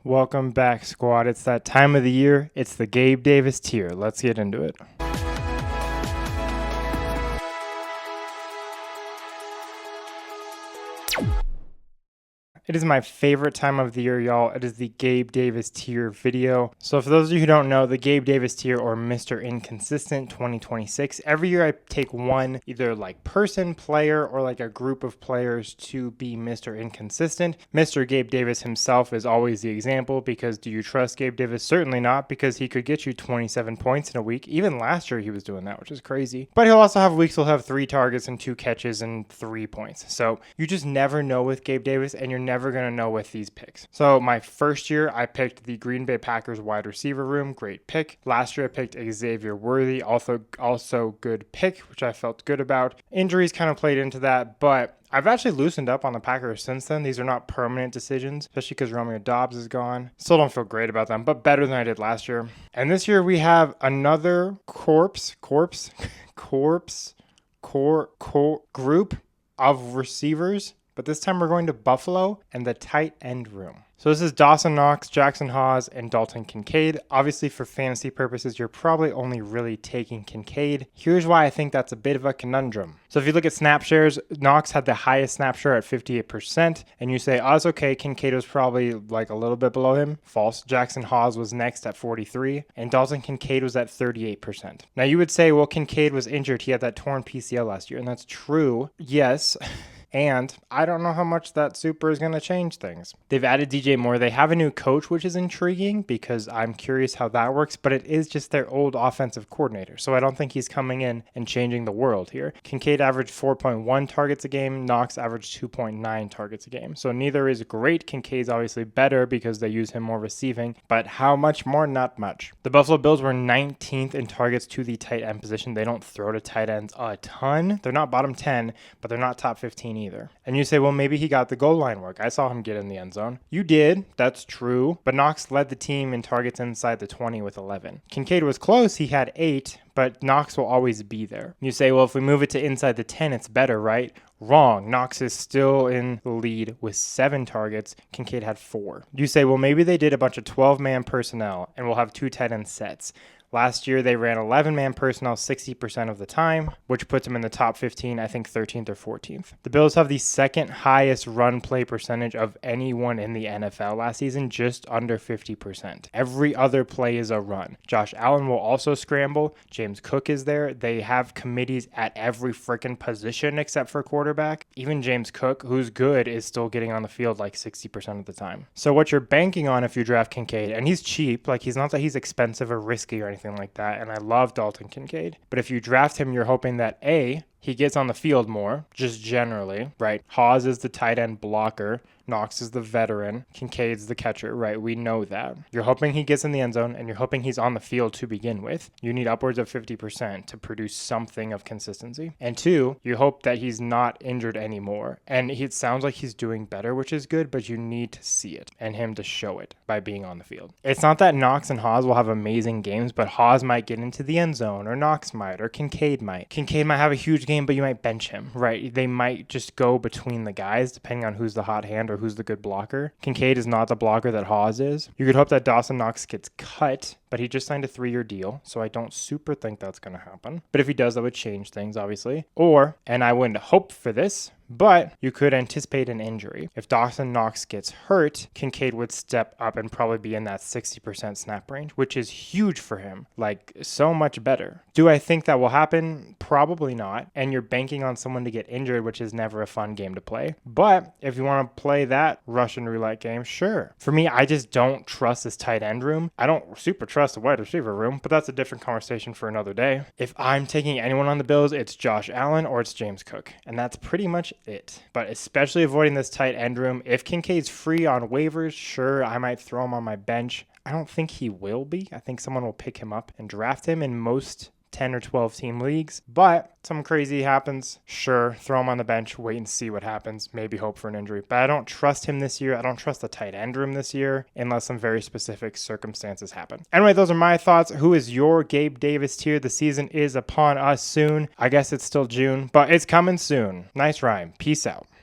Welcome back, squad. It's that time of the year. It's the Gabe Davis tier. Let's get into it. It is my favorite time of the year, y'all. It is the Gabe Davis tier video. So for those of you who don't know, the Gabe Davis tier, or Mr. Inconsistent 2026, every year I take one, either like person, player, or like a group of players to be Mr. Inconsistent. Mr. Gabe Davis himself is always the example, because do you trust Gabe Davis? Certainly not, because he could get you 27 points in a week. Even last year he was doing that, which is crazy. But he'll also have weeks he'll have 3 targets and 2 catches and 3 points. So you just never know with Gabe Davis, and you're never going to know with these picks. So my first year, I picked the Green Bay Packers wide receiver room. Great pick. Last year, I picked Xavier Worthy. Also good pick, which I felt good about. Injuries kind of played into that, but I've actually loosened up on the Packers since then. These are not permanent decisions, especially because Romeo Doubs is gone. Still don't feel great about them, but better than I did last year. And this year we have another group of receivers. But this time we're going to Buffalo and the tight end room. So this is Dawson Knox, Jackson Hawes, and Dalton Kincaid. Obviously, for fantasy purposes, you're probably only really taking Kincaid. Here's why I think that's a bit of a conundrum. So if you look at snap shares, Knox had the highest snap share at 58%, and you say, oh, it's okay, Kincaid was probably like a little bit below him. False. Jackson Hawes was next at 43%, and Dalton Kincaid was at 38%. Now you would say, well, Kincaid was injured. He had that torn PCL last year, and that's true. Yes. And I don't know how much that super is going to change things. They've added DJ Moore. They have a new coach, which is intriguing because I'm curious how that works, but it is just their old offensive coordinator. So I don't think he's coming in and changing the world here. Kincaid averaged 4.1 targets a game. Knox averaged 2.9 targets a game. So neither is great. Kincaid's obviously better because they use him more receiving, but how much more? Not much. The Buffalo Bills were 19th in targets to the tight end position. They don't throw to tight ends a ton. They're not bottom 10, but they're not top 15 either. And you say, well, maybe he got the goal line work. I saw him get in the end zone. You did. That's true. But Knox led the team in targets inside the 20 with 11. Kincaid was close. He had 8, but Knox will always be there. You say, well, if we move it to inside the 10, it's better, right? Wrong. Knox is still in the lead with 7 targets. Kincaid had 4. You say, well, maybe they did a bunch of 12-man personnel and we'll have 2 tight end sets. Last year, they ran 11-man personnel 60% of the time, which puts them in the top 15, I think 13th or 14th. The Bills have the second highest run play percentage of anyone in the NFL last season, just under 50%. Every other play is a run. Josh Allen will also scramble. James Cook is there. They have committees at every freaking position except for quarterback. Even James Cook, who's good, is still getting on the field like 60% of the time. So what you're banking on if you draft Kincaid, and he's cheap, like he's not that he's expensive or risky or anything like that, and I love Dalton Kincaid, but if you draft him, you're hoping that A, he gets on the field more, just generally, right? Hawes is the tight end blocker. Knox is the veteran. Kincaid's the catcher, right? We know that. You're hoping he gets in the end zone, and you're hoping he's on the field to begin with. You need upwards of 50% to produce something of consistency. And 2, you hope that he's not injured anymore. And it sounds like he's doing better, which is good, but you need to see it and him to show it by being on the field. It's not that Knox and Hawes will have amazing games, but Hawes might get into the end zone, or Knox might, or Kincaid might. Kincaid might have a huge game, but you might bench him, right? They might just go between the guys, depending on who's the hot hand or who's the good blocker. Kincaid is not the blocker that Hawes is. You could hope that Dawson Knox gets cut, but he just signed a 3-year deal, so I don't super think that's going to happen. But if he does, that would change things, obviously. Or, and I wouldn't hope for this, but you could anticipate an injury. If Dawson Knox gets hurt, Kincaid would step up and probably be in that 60% snap range, which is huge for him. Like, so much better. Do I think that will happen? Probably not. And you're banking on someone to get injured, which is never a fun game to play. But if you want to play that Russian roulette game, sure. For me, I just don't trust this tight end room. I don't super trust the wide receiver room, but that's a different conversation for another day. If I'm taking anyone on the Bills, it's Josh Allen or it's James Cook. And that's pretty much it. But especially avoiding this tight end room. If Kincaid's free on waivers, sure, I might throw him on my bench. I don't think he will be. I think someone will pick him up and draft him in most 10 or 12 team leagues, but something crazy happens, sure, throw him on the bench, wait and see what happens, maybe hope for an injury. But I don't trust him this year. I don't trust the tight end room this year unless some very specific circumstances happen. Anyway, those are my thoughts. Who is your Gabe Davis tier? The season is upon us soon. I guess it's still June, but it's coming soon. Nice rhyme. Peace out.